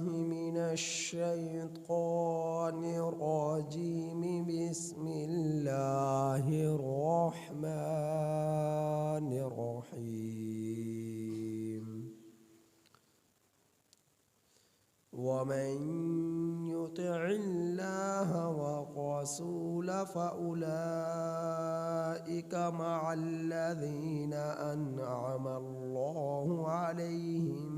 من الشيطان الرجيم. بسم الله الرحمن الرحيم. ومن يطع الله والرسول فأولئك مع الذين أنعم الله عليهم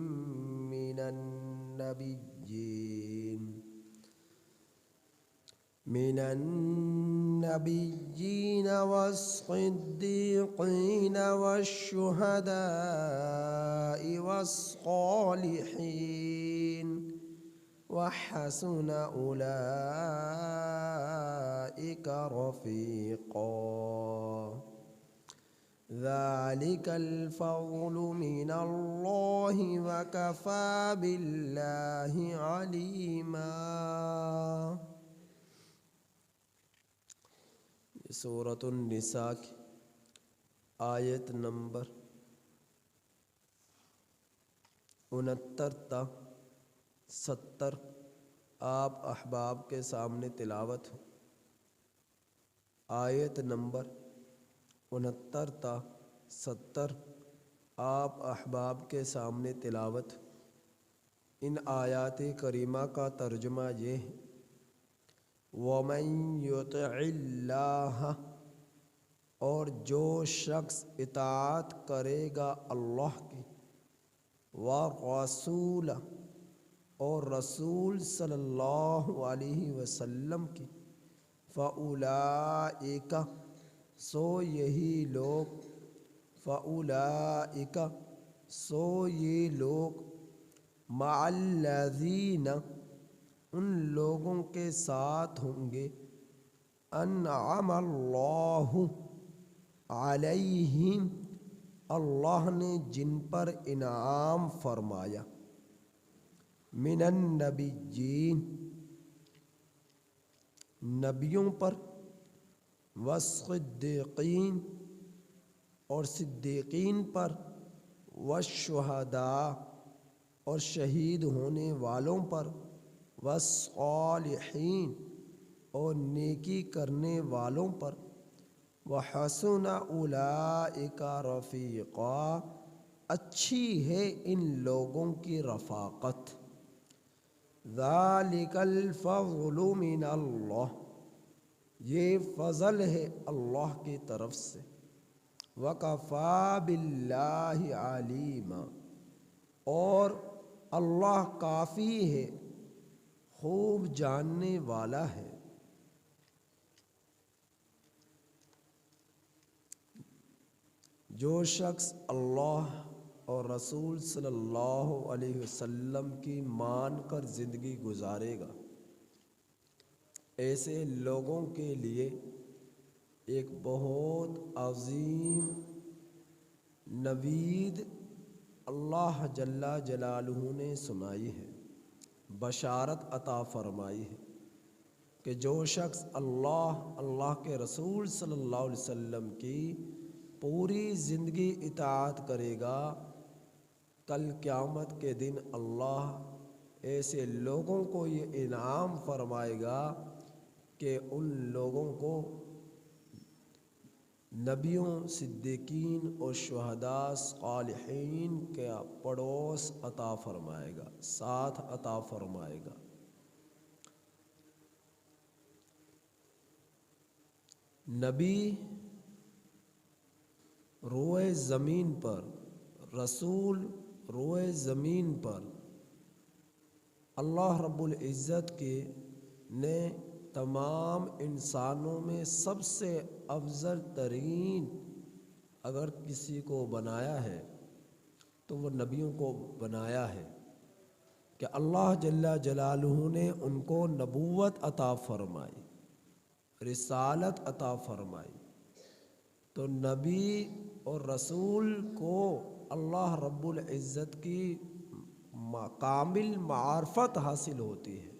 من النبيين والصديقين والشهداء والصالحين وحسن أولئك رفيقا. ذلك الفضل من الله وكفى بالله عليما. سورۃ النساء کی آیت نمبر 69 تا 70 آپ احباب کے سامنے تلاوت ہو. آیت نمبر 69 تا 70 آپ احباب کے سامنے تلاوت. ان آیات کریمہ کا ترجمہ یہ ہے: وَمَن يُطِعِ اللَّهَ، اور جو شخص اطاعت کرے گا اللہ کی، وَرَسُولَ، اور رسول صلی اللہ علیہ وسلم کی، فَأُولَئِكَ، سو یہی لوگ، فَأُولَئِكَ، سو یہ لوگ، مع الذین، ان لوگوں کے ساتھ ہوں گے، انعم اللہ علیہم، اللہ نے جن پر انعام فرمایا، من النبیین، نبیوں پر، والصدیقین، اور صدیقین پر، والشہداء، اور شہید ہونے والوں پر، والصالحین، اور نیکی کرنے والوں پر، وحسن اولئک رفیقا، اچھی ہے ان لوگوں کی رفاقت. ذالک الفضل من اللہ، یہ فضل ہے اللہ کی طرف سے. وَكَفَى بِاللَّهِ عَلِيمًا، اور اللہ کافی ہے، خوب جاننے والا ہے. جو شخص اللہ اور رسول صلی اللہ علیہ وسلم کی مان کر زندگی گزارے گا، ایسے لوگوں کے لیے ایک بہت عظیم نوید اللہ جل جلالہ نے سنائی ہے، بشارت عطا فرمائی ہے کہ جو شخص اللہ کے رسول صلی اللہ علیہ وسلم کی پوری زندگی اطاعت کرے گا، کل قیامت کے دن اللہ ایسے لوگوں کو یہ انعام فرمائے گا کہ ان لوگوں کو نبیوں، صدیقین اور شہداء صالحین کا پڑوس عطا فرمائے گا، ساتھ عطا فرمائے گا. نبی روئے زمین پر، رسول روئے زمین پر، اللہ رب العزت نے تمام انسانوں میں سب سے افضل ترین اگر کسی کو بنایا ہے تو وہ نبیوں کو بنایا ہے، کہ اللہ جل جلالہ نے ان کو نبوت عطا فرمائی، رسالت عطا فرمائی. تو نبی اور رسول کو اللہ رب العزت کی کامل معرفت حاصل ہوتی ہے،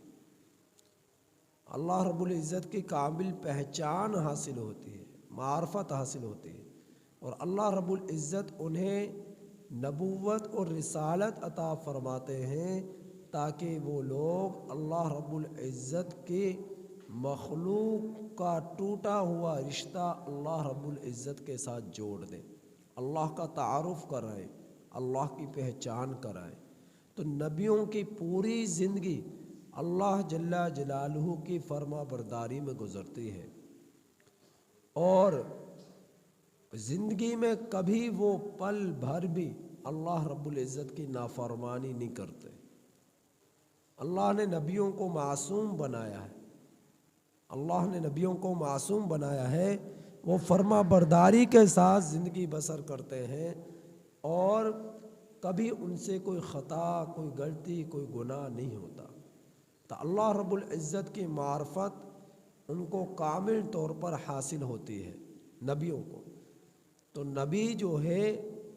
اللہ رب العزت کی کامل پہچان حاصل ہوتی ہے، معرفت حاصل ہوتی ہے، اور اللہ رب العزت انہیں نبوت اور رسالت عطا فرماتے ہیں تاکہ وہ لوگ اللہ رب العزت کے مخلوق کا ٹوٹا ہوا رشتہ اللہ رب العزت کے ساتھ جوڑ دیں، اللہ کا تعارف کرائیں، اللہ کی پہچان کرائیں۔ تو نبیوں کی پوری زندگی اللہ جل جلالہ کی فرما برداری میں گزرتی ہے، اور زندگی میں کبھی وہ پل بھر بھی اللہ رب العزت کی نافرمانی نہیں کرتے۔ اللہ نے نبیوں کو معصوم بنایا ہے، اللہ نے نبیوں کو معصوم بنایا ہے، وہ فرما برداری کے ساتھ زندگی بسر کرتے ہیں، اور کبھی ان سے کوئی خطا، کوئی غلطی، کوئی گناہ نہیں ہوتا۔ تو اللہ رب العزت کی معرفت ان کو کامل طور پر حاصل ہوتی ہے، نبیوں کو۔ تو نبی جو ہے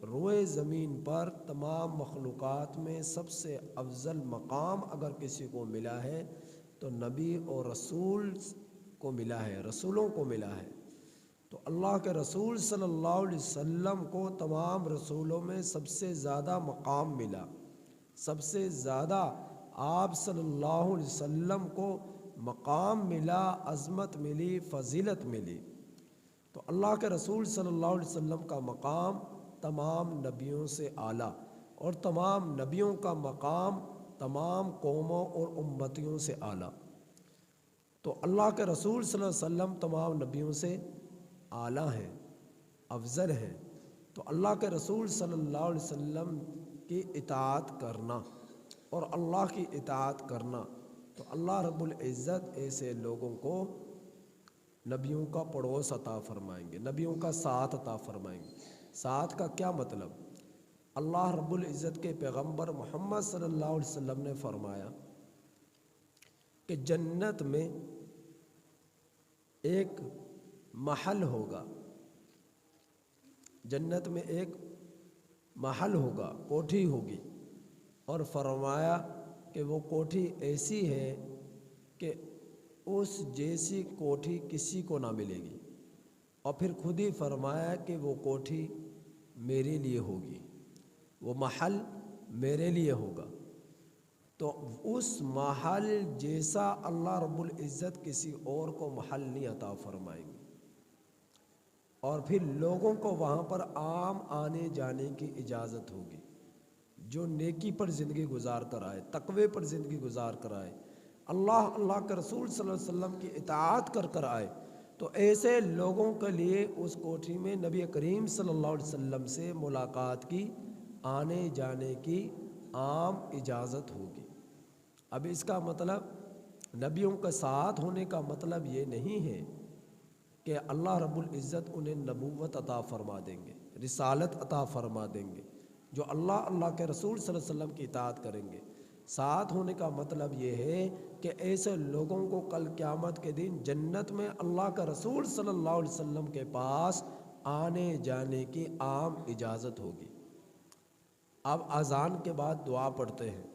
روئے زمین پر تمام مخلوقات میں سب سے افضل مقام اگر کسی کو ملا ہے تو نبی اور رسول کو ملا ہے، رسولوں کو ملا ہے۔ تو اللہ کے رسول صلی اللہ علیہ وسلم کو تمام رسولوں میں سب سے زیادہ مقام ملا، سب سے زیادہ آپ صلی اللہ علیہ وسلم کو مقام ملا، عظمت ملی، فضیلت ملی۔ تو اللہ کے رسول صلی اللہ علیہ وسلم کا مقام تمام نبیوں سے اعلیٰ، اور تمام نبیوں کا مقام تمام قوموں اور امتیوں سے اعلیٰ۔ تو اللہ کے رسول صلی اللہ علیہ وسلم تمام نبیوں سے اعلیٰ ہیں، افضل ہیں۔ تو اللہ کے رسول صلی اللہ علیہ وسلم کی اطاعت کرنا اور اللہ کی اطاعت کرنا، تو اللہ رب العزت ایسے لوگوں کو نبیوں کا پڑوس عطا فرمائیں گے، نبیوں کا ساتھ عطا فرمائیں گے۔ ساتھ کا کیا مطلب؟ اللہ رب العزت کے پیغمبر محمد صلی اللہ علیہ وسلم نے فرمایا کہ جنت میں ایک محل ہوگا، جنت میں ایک محل ہوگا، کوٹھی ہوگی، اور فرمایا کہ وہ کوٹھی ایسی ہے کہ اس جیسی کوٹھی کسی کو نہ ملے گی، اور پھر خود ہی فرمایا کہ وہ کوٹھی میرے لیے ہوگی، وہ محل میرے لیے ہوگا۔ تو اس محل جیسا اللہ رب العزت کسی اور کو محل نہیں عطا فرمائیں گے، اور پھر لوگوں کو وہاں پر عام آنے جانے کی اجازت ہوگی۔ جو نیکی پر زندگی گزار کر آئے، تقوی پر زندگی گزار کر آئے، اللہ کے رسول صلی اللہ علیہ وسلم کی اطاعت کر آئے، تو ایسے لوگوں کے لیے اس کوٹھی میں نبی کریم صلی اللہ علیہ وسلم سے ملاقات کی، آنے جانے کی عام اجازت ہوگی۔ اب اس کا مطلب نبیوں کے ساتھ ہونے کا مطلب یہ نہیں ہے کہ اللہ رب العزت انہیں نبوت عطا فرما دیں گے، رسالت عطا فرما دیں گے، جو اللہ کے رسول صلی اللہ علیہ وسلم کی اطاعت کریں گے۔ ساتھ ہونے کا مطلب یہ ہے کہ ایسے لوگوں کو کل قیامت کے دن جنت میں اللہ کا رسول صلی اللہ علیہ وسلم کے پاس آنے جانے کی عام اجازت ہوگی۔ اب اذان کے بعد دعا پڑھتے ہیں،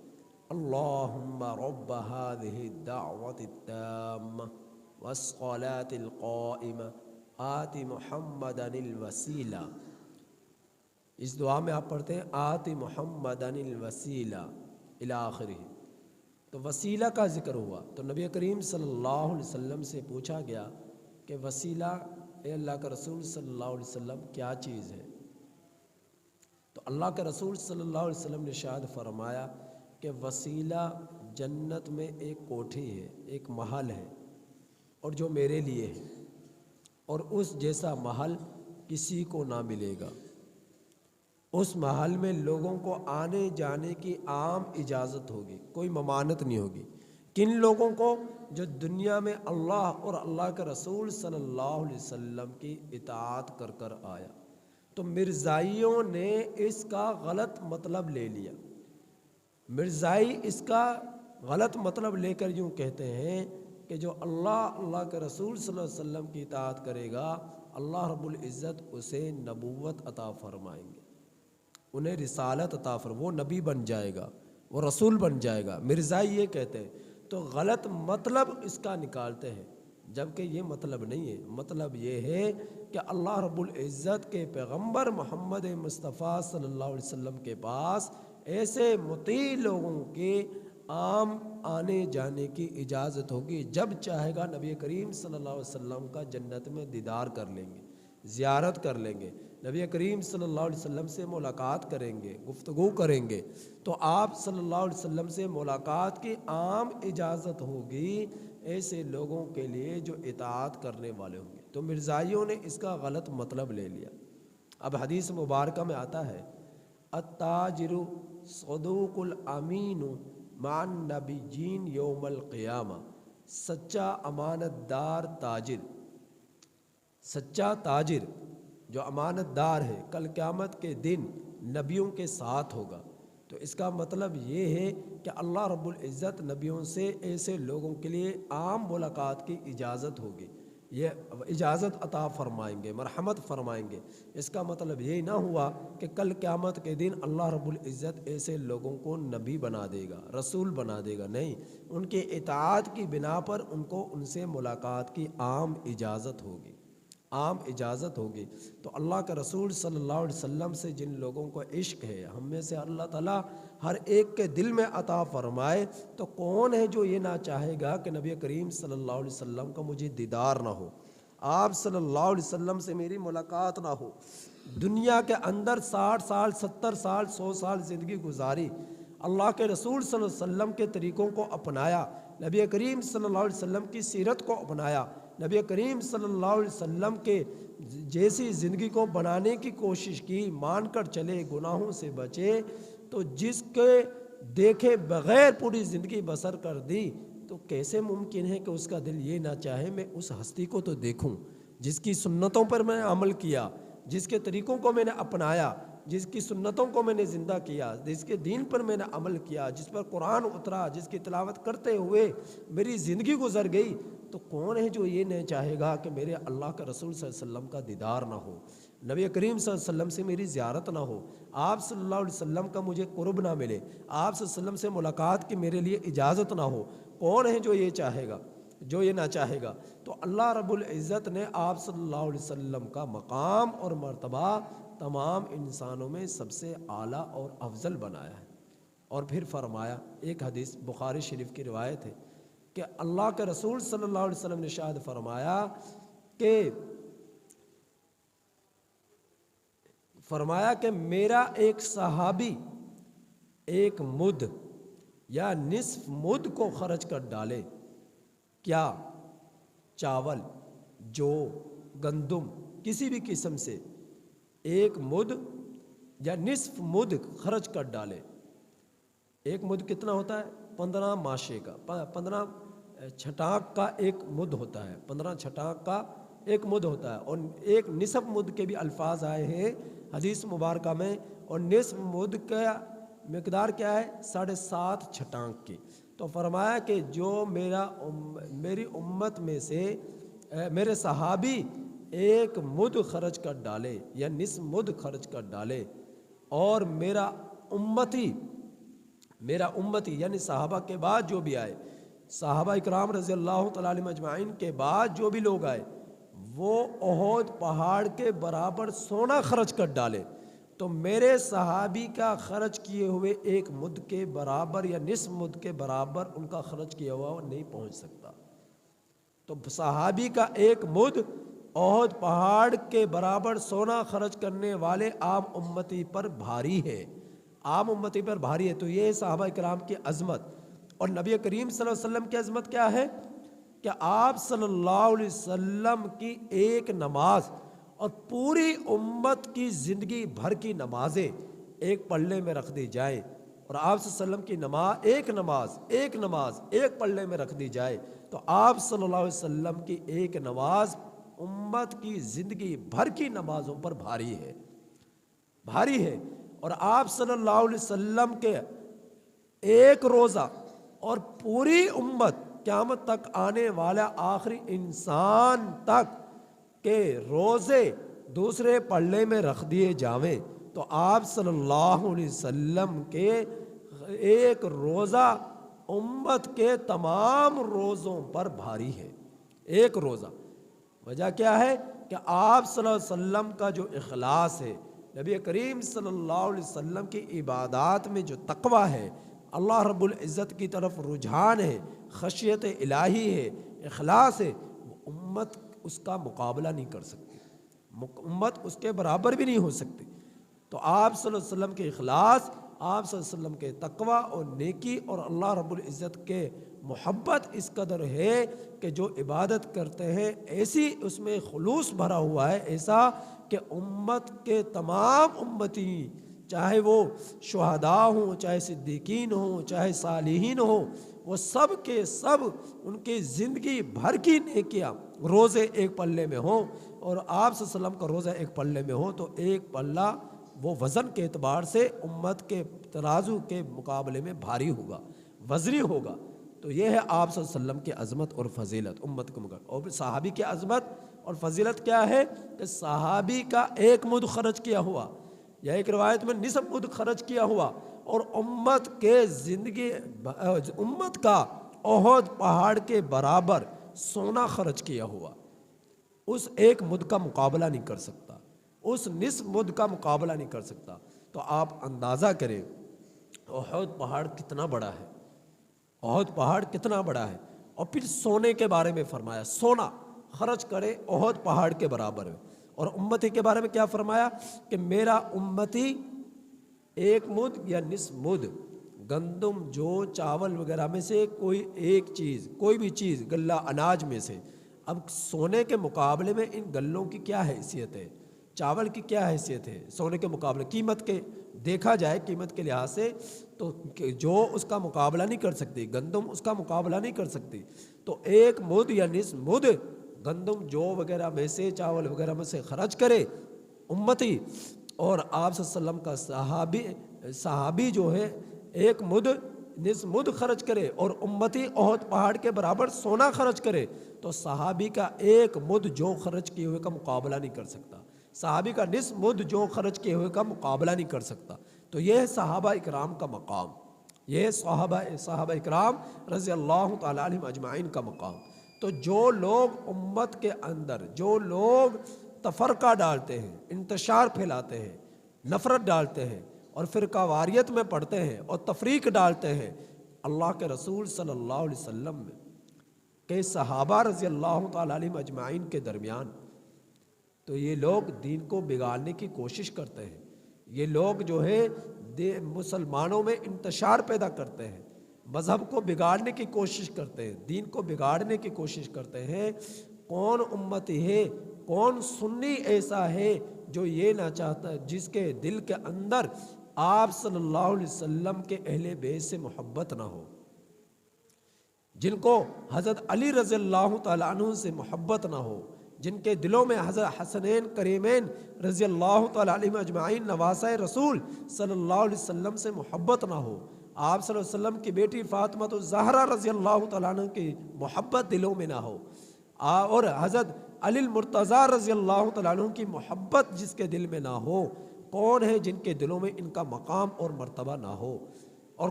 اللہم رب هذه الدعوة التامة والصلاة القائمة آت محمدا الوسیلہ۔ اس دعا میں آپ پڑھتے ہیں آت محمدا الوسیلہ الی آخرہ۔ تو وسیلہ کا ذکر ہوا، تو نبی کریم صلی اللہ علیہ وسلم سے پوچھا گیا کہ وسیلہ، اے اللہ کا رسول صلی اللہ علیہ وسلم کیا چیز ہے؟ تو اللہ کے رسول صلی اللہ علیہ وسلم نے ارشاد فرمایا کہ وسیلہ جنت میں ایک کوٹھی ہے، ایک محل ہے، اور جو میرے لیے ہے، اور اس جیسا محل کسی کو نہ ملے گا۔ اس محل میں لوگوں کو آنے جانے کی عام اجازت ہوگی، کوئی ممانعت نہیں ہوگی۔ کن لوگوں کو؟ جو دنیا میں اللہ اور اللہ کے رسول صلی اللہ علیہ وسلم کی اطاعت کر آیا۔ تو مرزائیوں نے اس کا غلط مطلب لے لیا، مرزائی اس کا غلط مطلب لے کر یوں کہتے ہیں کہ جو اللہ کے رسول صلی اللہ علیہ وسلم کی اطاعت کرے گا، اللہ رب العزت اسے نبوت عطا فرمائیں گے، انہیں رسالت عطا وہ نبی بن جائے گا، وہ رسول بن جائے گا۔ مرزائی یہ کہتے ہیں، تو غلط مطلب اس کا نکالتے ہیں، جبکہ یہ مطلب نہیں ہے۔ مطلب یہ ہے کہ اللہ رب العزت کے پیغمبر محمد مصطفیٰ صلی اللہ علیہ وسلم کے پاس ایسے مطیع لوگوں کے عام آنے جانے کی اجازت ہوگی، جب چاہے گا نبی کریم صلی اللہ علیہ وسلم کا جنت میں دیدار کر لیں گے، زیارت کر لیں گے، نبی کریم صلی اللہ علیہ وسلم سے ملاقات کریں گے، گفتگو کریں گے، تو آپ صلی اللہ علیہ وسلم سے ملاقات کی عام اجازت ہوگی ایسے لوگوں کے لیے جو اطاعت کرنے والے ہوں گے۔ تو مرزائیوں نے اس کا غلط مطلب لے لیا۔ اب حدیث مبارکہ میں آتا ہے التاجر صدوق الامین مع النبیین یوم القیامہ، سچا امانت دار تاجر، سچا تاجر جو امانت دار ہے کل قیامت کے دن نبیوں کے ساتھ ہوگا۔ تو اس کا مطلب یہ ہے کہ اللہ رب العزت نبیوں سے ایسے لوگوں کے لیے عام ملاقات کی اجازت ہوگی، یہ اجازت عطا فرمائیں گے، مرحمت فرمائیں گے۔ اس کا مطلب یہ نہ ہوا کہ کل قیامت کے دن اللہ رب العزت ایسے لوگوں کو نبی بنا دے گا، رسول بنا دے گا، نہیں، ان کے اطاعت کی بنا پر ان کو ان سے ملاقات کی عام اجازت ہوگی، عام اجازت ہوگی۔ تو اللہ کے رسول صلی اللہ علیہ وسلم سے جن لوگوں کو عشق ہے، ہم میں سے اللہ تعالیٰ ہر ایک کے دل میں عطا فرمائے، تو کون ہے جو یہ نہ چاہے گا کہ نبی کریم صلی اللہ علیہ وسلم کا مجھے دیدار نہ ہو، آپ صلی اللہ علیہ وسلم سے میری ملاقات نہ ہو۔ دنیا کے اندر 60 سال 70 سال 100 سال زندگی گزاری، اللہ کے رسول صلی اللہ علیہ وسلم کے طریقوں کو اپنایا، نبی کریم صلی اللہ علیہ وسلم کی سیرت کو اپنایا، نبی کریم صلی اللہ علیہ وسلم کے جیسی زندگی کو بنانے کی کوشش کی، مان کر چلے، گناہوں سے بچے، تو جس کے دیکھے بغیر پوری زندگی بسر کر دی، تو کیسے ممکن ہے کہ اس کا دل یہ نہ چاہے میں اس ہستی کو تو دیکھوں جس کی سنتوں پر میں نے عمل کیا، جس کے طریقوں کو میں نے اپنایا، جس کی سنتوں کو میں نے زندہ کیا، جس کے دین پر میں نے عمل کیا، جس پر قرآن اترا، جس کی تلاوت کرتے ہوئے میری زندگی گزر گئی، تو کون ہے جو یہ نہیں چاہے گا کہ میرے اللہ کا رسول صلی اللہ علیہ وسلم کا دیدار نہ ہو، نبی کریم صلی اللہ علیہ وسلم سے میری زیارت نہ ہو، آپ صلی اللہ علیہ وسلم کا مجھے قرب نہ ملے، آپ صلی اللہ علیہ وسلم سے ملاقات کی میرے لیے اجازت نہ ہو، کون ہے جو یہ چاہے گا، جو یہ نہ چاہے گا؟ تو اللہ رب العزت نے آپ صلی اللہ علیہ وسلم کا مقام اور مرتبہ تمام انسانوں میں سب سے اعلیٰ اور افضل بنایا ہے۔ اور پھر فرمایا، ایک حدیث بخاری شریف کی روایت ہے کہ اللہ کے رسول صلی اللہ علیہ وسلم نے ارشاد فرمایا کہ میرا ایک صحابی ایک مد یا نصف مد کو خرچ کر ڈالے، کیا؟ چاول، جو، گندم، کسی بھی قسم سے ایک مد یا نصف مد خرچ کر ڈالے۔ ایک مد کتنا ہوتا ہے؟ 15 ماشے کا، 15 چھٹانک کا ایک مد ہوتا ہے، 15 چھٹانک کا ایک مد ہوتا ہے، اور ایک نصف مد کے بھی الفاظ آئے ہیں حدیث مبارکہ میں، اور نصف مد کا مقدار کیا ہے؟ 7.5 چھٹانک کی۔ تو فرمایا کہ جو میری امت میں سے میرے صحابی ایک مد خرچ کر ڈالے یا نصف مد خرچ کر ڈالے، اور میرا امتی یعنی صحابہ کے بعد جو بھی آئے، صحابہ اکرام رضی اللہ تعالیٰ عنہم اجمعین کے بعد جو بھی لوگ آئے، وہ احد پہاڑ کے برابر سونا خرچ کر ڈالے، تو میرے صحابی کا خرچ کیے ہوئے ایک مد کے برابر یا نصف مد کے برابر ان کا خرچ کیا ہوا نہیں پہنچ سکتا۔ تو صحابی کا ایک مد احد پہاڑ کے برابر سونا خرچ کرنے والے عام امتی پر بھاری ہے، عام امتی پر بھاری ہے۔ تو یہ صحابہ کرام کی عظمت، اور نبی کریم صلی اللہ علیہ وسلم کی عظمت کیا ہے کہ آپ صلی اللہ علیہ وسلم کی ایک نماز اور پوری امت کی زندگی بھر کی نمازیں ایک پلڑے میں رکھ دی جائیں، اور آپ صلی اللہ علیہ وسلم کی ایک نماز ایک پلڑے میں رکھ دی جائے، تو آپ صلی اللہ علیہ وسلم کی ایک نماز امت کی زندگی بھر کی نمازوں پر بھاری ہے۔ اور آپ صلی اللہ علیہ وسلم کے ایک روزہ اور پوری امت قیامت تک آنے والا آخری انسان تک کے روزے دوسرے پلڑے میں رکھ دیے جاویں، تو آپ صلی اللہ علیہ وسلم کے ایک روزہ امت کے تمام روزوں پر بھاری ہے، ایک روزہ۔ وجہ کیا ہے کہ آپ صلی اللہ علیہ وسلم کا جو اخلاص ہے، نبی کریم صلی اللہ علیہ وسلم کی عبادات میں جو تقویٰ ہے، اللہ رب العزت کی طرف رجحان ہے، خشیت الہی ہے، اخلاص ہے، امت اس کا مقابلہ نہیں کر سکتی، امت اس کے برابر بھی نہیں ہو سکتی۔ تو آپ صلی اللہ علیہ وسلم کے اخلاص، آپ صلی اللہ علیہ وسلم کے تقوی اور نیکی اور اللہ رب العزت کے محبت اس قدر ہے کہ جو عبادت کرتے ہیں ایسی اس میں خلوص بھرا ہوا ہے، ایسا کہ امت کے تمام امتی، چاہے وہ شہداء ہوں، چاہے صدیقین ہوں، چاہے صالحین ہوں، وہ سب کے سب ان کی زندگی بھر کی نیکیاں روزے ایک پلے میں ہوں، اور آپ صلی اللہ علیہ وسلم کا روزہ ایک پلے میں ہو، تو ایک پلہ وہ وزن کے اعتبار سے امت کے ترازو کے مقابلے میں بھاری ہوگا، وزنی ہوگا۔ تو یہ ہے آپ صلی اللہ علیہ وسلم کی عظمت اور فضیلت امت کے مقابلے۔ اور صحابی کی عظمت اور فضیلت کیا ہے کہ صحابی کا ایک مد خرچ کیا ہوا، یا ایک روایت میں نصف مد خرچ کیا ہوا، اور امت کے زندگی امت کا احد پہاڑ کے برابر سونا خرچ کیا ہوا، اس ایک مد کا مقابلہ نہیں کر سکتا، اس نصف مد کا مقابلہ نہیں کر سکتا۔ تو آپ اندازہ کریں احد پہاڑ کتنا بڑا ہے، احد پہاڑ کتنا بڑا ہے، اور پھر سونے کے بارے میں فرمایا سونا خرچ کرے احد پہاڑ کے برابر ہے۔ اور امتی کے بارے میں کیا فرمایا کہ میرا امتی ایک مد یا نصف مد گندم، جو چاول وغیرہ میں سے کوئی ایک چیز، کوئی بھی چیز غلہ اناج میں سے، اب سونے کے مقابلے میں ان گلوں کی کیا حیثیت ہے، چاول کی کیا حیثیت ہے سونے کے مقابلے، قیمت کے دیکھا جائے قیمت کے لحاظ سے تو جو اس کا مقابلہ نہیں کر سکتی، گندم اس کا مقابلہ نہیں کر سکتی۔ تو ایک مد یا نصف مد گندم جو وغیرہ میں سے، چاول وغیرہ میں سے خرچ کرے امتی، اور آپ صلی اللہ علیہ وسلم کا صحابی جو ہے ایک مد نصف مد خرچ کرے، اور امتی احد پہاڑ کے برابر سونا خرچ کرے، تو صحابی کا ایک مد جو خرچ کیے ہوئے کا مقابلہ نہیں کر سکتا، صحابی کا نصف مد جو خرچ کیے ہوئے کا مقابلہ نہیں کر سکتا۔ تو یہ ہے صحابہ اکرام کا مقام، یہ صحابہ اکرام رضی اللہ تعالیٰ عنہم اجمعین کا مقام۔ تو جو لوگ امت کے اندر، جو لوگ تفرقہ ڈالتے ہیں، انتشار پھیلاتے ہیں، نفرت ڈالتے ہیں، اور فرقہ واریت میں پڑھتے ہیں اور تفریق ڈالتے ہیں اللہ کے رسول صلی اللہ علیہ وسلم کے صحابہ رضی اللہ تعالیٰ عنہم اجمعین کے درمیان، تو یہ لوگ دین کو بگاڑنے کی کوشش کرتے ہیں، یہ لوگ جو ہے مسلمانوں میں انتشار پیدا کرتے ہیں، مذہب کو بگاڑنے کی کوشش کرتے ہیں، دین کو بگاڑنے کی کوشش کرتے ہیں۔ کون امتی ہے، کون سنی ایسا ہے جو یہ نہ چاہتا، جس کے دل کے اندر آپ صلی اللہ علیہ وسلم کے اہل بیت سے محبت نہ ہو، جن کو حضرت علی رضی اللہ تعالیٰ عنہ سے محبت نہ ہو، جن کے دلوں میں حضرت حسنین کریمین رضی اللہ تعالیٰ عنہم اجمعین نواسۂ رسول صلی اللہ علیہ وسلم سے محبت نہ ہو، آپ صلی اللہ علیہ وسلم کی بیٹی فاطمہ الزہرا رضی اللہ تعالیٰ عنہ کی محبت دلوں میں نہ ہو، اور حضرت علی المرتضیٰ رضی اللہ تعالیٰ عنہ کی محبت جس کے دل میں نہ ہو، کون ہے جن کے دلوں میں ان کا مقام اور مرتبہ نہ ہو؟ اور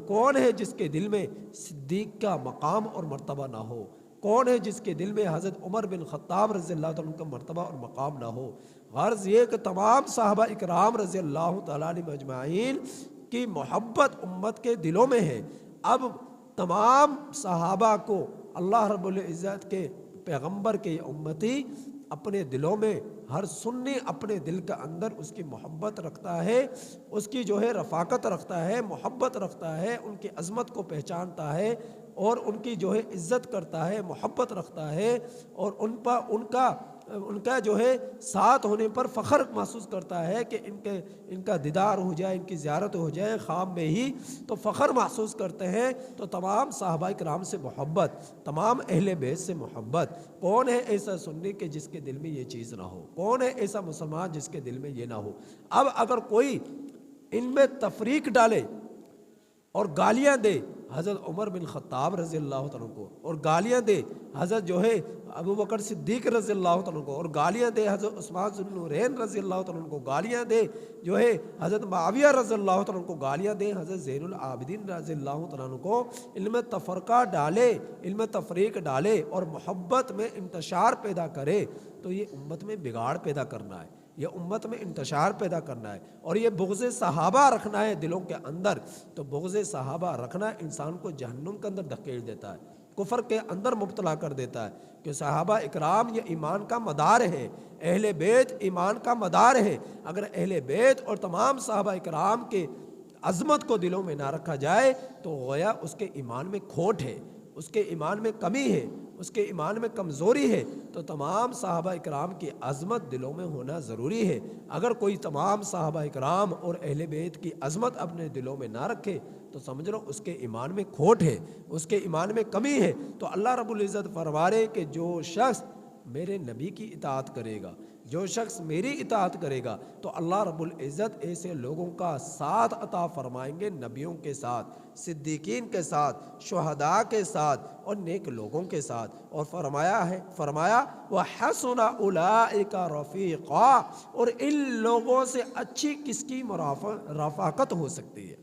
کون ہے جس کے دل میں صدیق کا مقام اور مرتبہ نہ ہو؟ کون ہے جس کے دل میں حضرت عمر بن خطاب رضی اللہ عنہ کا مرتبہ اور مقام نہ ہو؟ غرض یہ کہ تمام صحابہ اکرام رضی اللہ تعالیٰ عنہم اجمعین کی محبت امت کے دلوں میں ہے۔ اب تمام صحابہ کو اللہ رب العزت کے پیغمبر کے امتی اپنے دلوں میں، ہر سنی اپنے دل کے اندر اس کی محبت رکھتا ہے، اس کی جو ہے رفاقت رکھتا ہے، محبت رکھتا ہے، ان کی عظمت کو پہچانتا ہے، اور ان کی جو ہے عزت کرتا ہے، محبت رکھتا ہے، اور ان کا جو ہے ساتھ ہونے پر فخر محسوس کرتا ہے کہ ان کا دیدار ہو جائے، ان کی زیارت ہو جائے خواب میں ہی، تو فخر محسوس کرتے ہیں۔ تو تمام صحابہ کرام سے محبت، تمام اہل بیت سے محبت۔ کون ہے ایسا سنی کہ جس کے دل میں یہ چیز نہ ہو؟ کون ہے ایسا مسلمان جس کے دل میں یہ نہ ہو؟ اب اگر کوئی ان میں تفریق ڈالے اور گالیاں دے حضرت عمر بن خطاب رضی اللہ عنہ کو، اور گالیاں دے حضرت جو ہے ابو بکر صدیق رضی اللہ عنہ کو، اور گالیاں دے حضرت عثمان ذو النورین رضی اللہ عنہ کو، گالیاں دے جو ہے حضرت معاویہ رضی اللہ عنہ کو، گالیاں دے حضرت زین العابدین رضی اللہ عنہ کو، علم تفرقہ ڈالے، علم تفریق ڈالے اور محبت میں انتشار پیدا کرے، تو یہ امت میں بگاڑ پیدا کرنا ہے، یہ امت میں انتشار پیدا کرنا ہے، اور یہ بغض صحابہ رکھنا ہے دلوں کے اندر، تو بغض صحابہ رکھنا انسان کو جہنم کے اندر دھکیل دیتا ہے، کفر کے اندر مبتلا کر دیتا ہے، کہ صحابہ اکرام یہ ایمان کا مدار ہے، اہل بیت ایمان کا مدار ہے۔ اگر اہل بیت اور تمام صحابہ اکرام کے عظمت کو دلوں میں نہ رکھا جائے تو گویا اس کے ایمان میں کھوٹ ہے، اس کے ایمان میں کمی ہے، اس کے ایمان میں کمزوری ہے۔ تو تمام صحابہ اکرام کی عظمت دلوں میں ہونا ضروری ہے۔ اگر کوئی تمام صحابہ اکرام اور اہل بیت کی عظمت اپنے دلوں میں نہ رکھے تو سمجھ لو اس کے ایمان میں کھوٹ ہے، اس کے ایمان میں کمی ہے۔ تو اللہ رب العزت فرمائے کہ جو شخص میرے نبی کی اطاعت کرے گا، جو شخص میری اطاعت کرے گا، تو اللہ رب العزت ایسے لوگوں کا ساتھ عطا فرمائیں گے، نبیوں کے ساتھ، صدیقین کے ساتھ، شہداء کے ساتھ اور نیک لوگوں کے ساتھ۔ اور فرمایا وَحَسُنَ أُولَئِكَ رَفِيقًا، اور ان لوگوں سے اچھی کس کی رفاقت ہو سکتی ہے،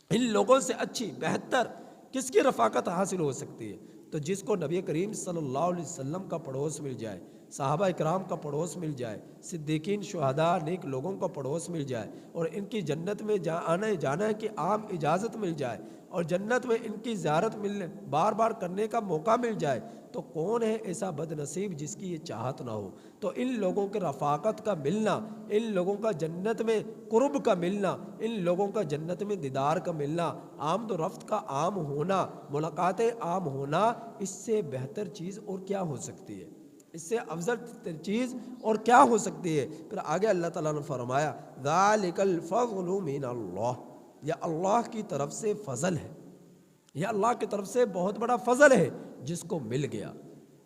ان لوگوں سے اچھی بہتر کس کی رفاقت حاصل ہو سکتی ہے؟ تو جس کو نبی کریم صلی اللہ علیہ وسلم کا پڑوس مل جائے، صحابہ اکرام کا پڑوس مل جائے، صدیقین شہداء نیک لوگوں کا پڑوس مل جائے، اور ان کی جنت میں آنے جانے کی عام اجازت مل جائے، اور جنت میں ان کی زیارت بار بار کرنے کا موقع مل جائے، تو کون ہے ایسا بد نصیب جس کی یہ چاہت نہ ہو؟ تو ان لوگوں کے رفاقت کا ملنا، ان لوگوں کا جنت میں قرب کا ملنا، ان لوگوں کا جنت میں دیدار کا ملنا، آمد و رفت کا عام ہونا، ملاقاتیں عام ہونا، اس سے بہتر چیز اور کیا ہو سکتی ہے؟ اس سے افضل چیز اور کیا ہو سکتی ہے؟ پھر آگے اللہ تعالیٰ نے فرمایا ذَلِكَ الْفَضْلُ مِنَ اللَّهِ، یہ اللہ کی طرف سے فضل ہے، یہ اللہ کی طرف سے بہت بڑا فضل ہے۔ جس کو مل گیا،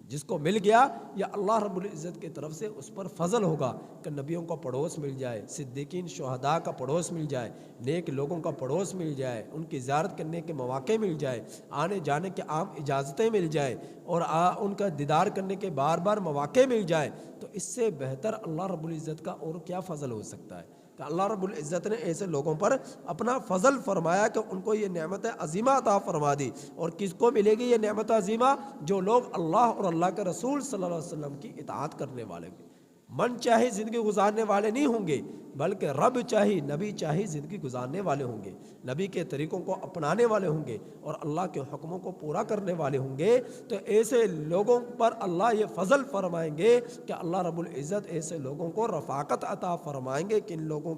جس کو مل گیا، یا اللہ رب العزت کی طرف سے اس پر فضل ہوگا کہ نبیوں کا پڑوس مل جائے، صدیقین شہداء کا پڑوس مل جائے، نیک لوگوں کا پڑوس مل جائے، ان کی زیارت کرنے کے مواقع مل جائے، آنے جانے کے عام اجازتیں مل جائے، اور ان کا دیدار کرنے کے بار بار مواقع مل جائے، تو اس سے بہتر اللہ رب العزت کا اور کیا فضل ہو سکتا ہے؟ کہ اللہ رب العزت نے ایسے لوگوں پر اپنا فضل فرمایا کہ ان کو یہ نعمت عظیمہ عطا فرما دی۔ اور کس کو ملے گی یہ نعمت عظیمہ؟ جو لوگ اللہ اور اللہ کے رسول صلی اللہ علیہ وسلم کی اطاعت کرنے والے ہیں۔ من چاہے زندگی گزارنے والے نہیں ہوں گے، بلکہ رب چاہے، نبی چاہے زندگی گزارنے والے ہوں گے، نبی کے طریقوں کو اپنانے والے ہوں گے، اور اللہ کے حکموں کو پورا کرنے والے ہوں گے۔ تو ایسے لوگوں پر اللہ یہ فضل فرمائیں گے کہ اللہ رب العزت ایسے لوگوں کو رفاقت عطا فرمائیں گے کہ ان لوگوں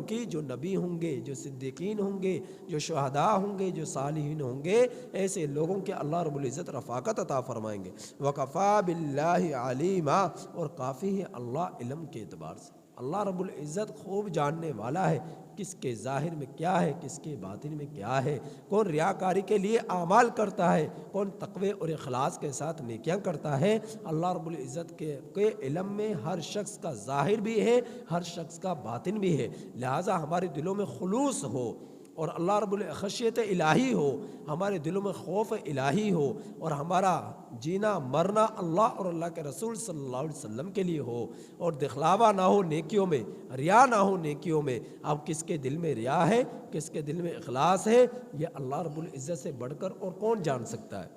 کی جو نبی ہوں گے، جو صدیقین ہوں گے، جو شہداء ہوں گے، جو صالحین ہوں گے، ایسے لوگوں کے اللہ رب العزت رفاقت عطا فرمائیں گے۔ وَكَفَى بِاللَّهِ عَلِيمًا، اور کافی ہے اللہ علم کے اعتبار سے، اللہ رب العزت خوب جاننے والا ہے کس کے ظاہر میں کیا ہے، کس کے باطن میں کیا ہے، کون ریاکاری کے لیے اعمال کرتا ہے، کون تقوی اور اخلاص کے ساتھ نیکیاں کرتا ہے۔ اللہ رب العزت کے علم میں ہر شخص کا ظاہر بھی ہے، ہر شخص کا باطن بھی ہے، لہٰذا ہمارے دلوں میں خلوص ہو اور اللہ رب خشیت الہی ہو، ہمارے دلوں میں خوف الہی ہو، اور ہمارا جینا مرنا اللہ اور اللہ کے رسول صلی اللہ علیہ وسلم کے لیے ہو، اور دکھلاوا نہ ہو نیکیوں میں، ریا نہ ہو نیکیوں میں۔ اب کس کے دل میں ریا ہے، کس کے دل میں اخلاص ہے، یہ اللہ رب العزت سے بڑھ کر اور کون جان سکتا ہے؟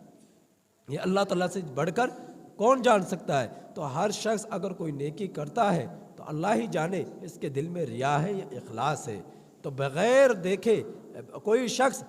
یہ اللہ تعالیٰ سے بڑھ کر کون جان سکتا ہے؟ تو ہر شخص اگر کوئی نیکی کرتا ہے تو اللہ ہی جانے اس کے دل میں ریا ہے یا اخلاص ہے۔ تو بغیر دیکھے کوئی شخص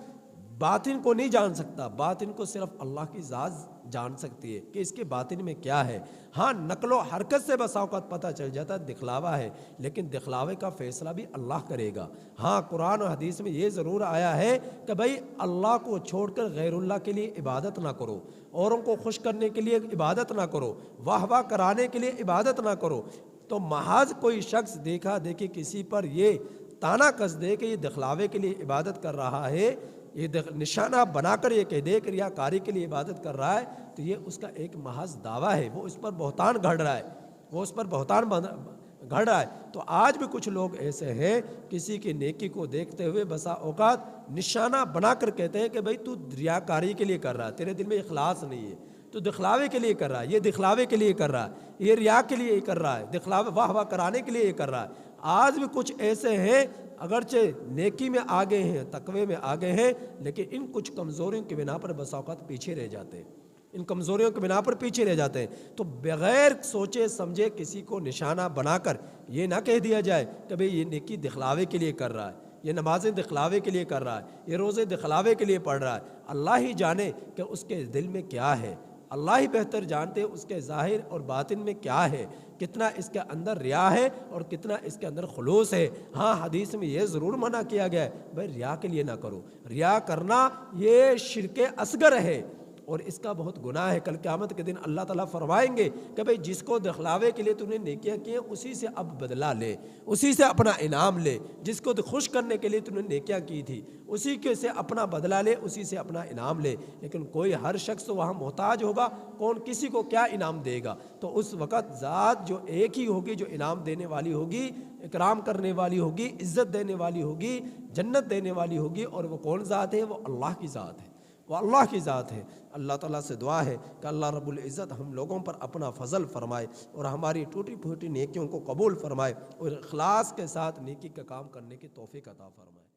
باطن کو نہیں جان سکتا، باطن کو صرف اللہ کی ذات جان سکتی ہے کہ اس کے باطن میں کیا ہے۔ ہاں، نقل و حرکت سے بسا اوقات پتہ چل جاتا ہے دکھلاوا ہے، لیکن دکھلاوے کا فیصلہ بھی اللہ کرے گا۔ ہاں، قرآن و حدیث میں یہ ضرور آیا ہے کہ بھائی اللہ کو چھوڑ کر غیر اللہ کے لیے عبادت نہ کرو، اوروں کو خوش کرنے کے لیے عبادت نہ کرو، واہ واہ کرانے کے لیے عبادت نہ کرو۔ تو محض کوئی شخص دیکھا دیکھی کسی پر یہ تانا کس دے کہ یہ دکھلاوے کے لیے عبادت کر رہا ہے، یہ نشانہ بنا کر یہ کہہ دے کہ ریاکاری کے لیے عبادت کر رہا ہے، تو یہ اس کا ایک محض دعویٰ ہے، وہ اس پر بہتان گھڑ رہا ہے، وہ اس پر بہتان گھڑ رہا ہے۔ تو آج بھی کچھ لوگ ایسے ہیں کسی کی نیکی کو دیکھتے ہوئے بسا اوقات نشانہ بنا کر کہتے ہیں کہ بھائی تو ریاکاری کے لیے کر رہا ہے، تیرے دل میں اخلاص نہیں ہے، تو دکھلاوے کے لیے کر رہا ہے، یہ دکھلاوے کے لیے کر رہا ہے، یہ ریا کے لیے کر رہا ہے، دکھلاوے واہ واہ کرانے کے لیے یہ کر رہا ہے۔ آج بھی کچھ ایسے ہیں اگرچہ نیکی میں آگے ہیں، تقوی میں آگے ہیں، لیکن ان کچھ کمزوریوں کی بنا پر بسا اوقات پیچھے رہ جاتے ہیں۔ ان کمزوریوں کی بنا پر پیچھے رہ جاتے ہیں۔ تو بغیر سوچے سمجھے کسی کو نشانہ بنا کر یہ نہ کہہ دیا جائے کہ بھئی یہ نیکی دکھلاوے کے لیے کر رہا ہے، یہ نمازیں دکھلاوے کے لیے کر رہا ہے، یہ روزے دکھلاوے کے لیے پڑھ رہا ہے۔ اللہ ہی جانے کہ اس کے دل میں کیا ہے، اللہ ہی بہتر جانتے اس کے ظاہر اور باطن میں کیا ہے، کتنا اس کے اندر ریا ہے اور کتنا اس کے اندر خلوص ہے۔ ہاں حدیث میں یہ ضرور منع کیا گیا ہے بھائی ریا کے لیے نہ کرو، ریا کرنا یہ شرک اصغر ہے اور اس کا بہت گناہ ہے۔ کل قیامت کے دن اللہ تعالیٰ فرمائیں گے کہ بھئی جس کو دکھلاوے کے لیے تم نے نیکیاں کی ہیں اسی سے اب بدلہ لے، اسی سے اپنا انعام لے، جس کو خوش کرنے کے لیے تم نے نیکیاں کی تھی اسی کے سے اپنا بدلہ لے، اسی سے اپنا انعام لے۔ لیکن کوئی ہر شخص وہاں محتاج ہوگا، کون کسی کو کیا انعام دے گا؟ تو اس وقت ذات جو ایک ہی ہوگی جو انعام دینے والی ہوگی، اکرام کرنے والی ہوگی، عزت دینے والی ہوگی، جنت دینے والی ہوگی، اور وہ کون ذات ہے؟ وہ اللہ کی ذات ہے، وہ اللہ کی ذات ہے۔ اللہ تعالیٰ سے دعا ہے کہ اللہ رب العزت ہم لوگوں پر اپنا فضل فرمائے اور ہماری ٹوٹی پھوٹی نیکیوں کو قبول فرمائے اور اخلاص کے ساتھ نیکی کا کام کرنے کی توفیق عطا فرمائے۔